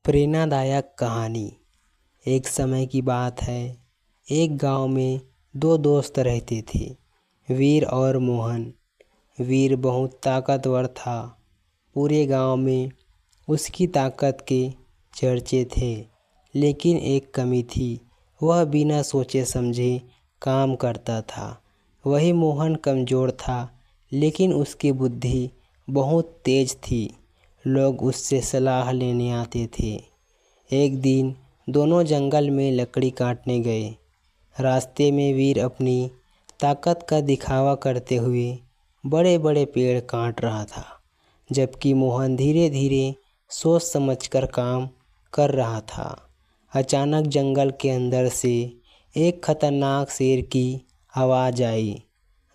प्रेरणादायक कहानी। एक समय की बात है। एक गांव में दो दोस्त रहते थे, वीर और मोहन। वीर बहुत ताकतवर था। पूरे गांव में उसकी ताकत के चर्चे थे। लेकिन एक कमी थी, वह बिना सोचे समझे काम करता था। वही मोहन कमज़ोर था, लेकिन उसकी बुद्धि बहुत तेज थी। लोग उससे सलाह लेने आते थे। एक दिन दोनों जंगल में लकड़ी काटने गए। रास्ते में वीर अपनी ताकत का दिखावा करते हुए बड़े बड़े पेड़ काट रहा था, जबकि मोहन धीरे धीरे सोच समझकर काम कर रहा था। अचानक जंगल के अंदर से एक खतरनाक शेर की आवाज़ आई।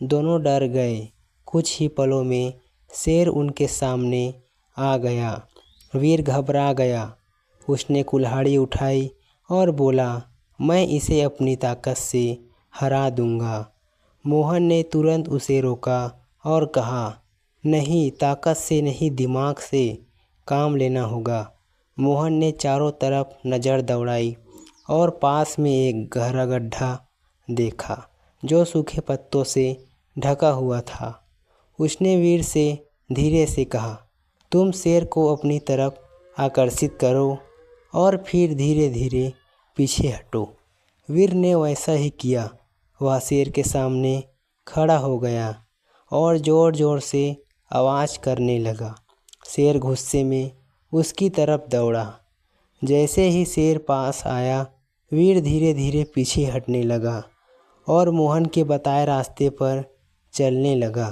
दोनों डर गए। कुछ ही पलों में शेर उनके सामने आ गया। वीर घबरा गया। उसने कुल्हाड़ी उठाई और बोला, मैं इसे अपनी ताकत से हरा दूंगा। मोहन ने तुरंत उसे रोका और कहा, नहीं, ताकत से नहीं, दिमाग से काम लेना होगा। मोहन ने चारों तरफ नज़र दौड़ाई और पास में एक गहरा गड्ढा देखा, जो सूखे पत्तों से ढका हुआ था। उसने वीर से धीरे से कहा, तुम शेर को अपनी तरफ आकर्षित करो और फिर धीरे धीरे पीछे हटो। वीर ने वैसा ही किया। वह शेर के सामने खड़ा हो गया और ज़ोर ज़ोर से आवाज़ करने लगा। शेर गुस्से में उसकी तरफ दौड़ा। जैसे ही शेर पास आया, वीर धीरे धीरे पीछे हटने लगा और मोहन के बताए रास्ते पर चलने लगा।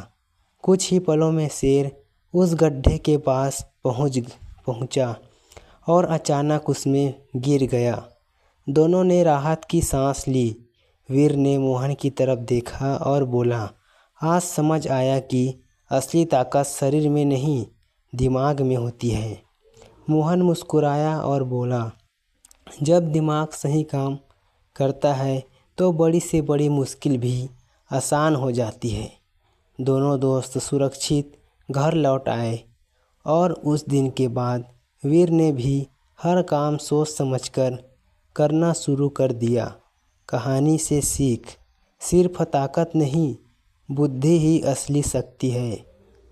कुछ ही पलों में शेर उस गड्ढे के पास पहुंचा और अचानक उसमें गिर गया। दोनों ने राहत की सांस ली। वीर ने मोहन की तरफ देखा और बोला, आज समझ आया कि असली ताकत शरीर में नहीं, दिमाग में होती है। मोहन मुस्कुराया और बोला, जब दिमाग सही काम करता है तो बड़ी से बड़ी मुश्किल भी आसान हो जाती है। दोनों दोस्त सुरक्षित घर लौट आए और उस दिन के बाद वीर ने भी हर काम सोच समझकर करना शुरू कर दिया। कहानी से सीख, सिर्फ ताकत नहीं, बुद्धि ही असली शक्ति है।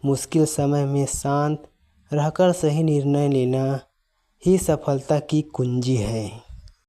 मुश्किल समय में शांत रहकर सही निर्णय लेना ही सफलता की कुंजी है।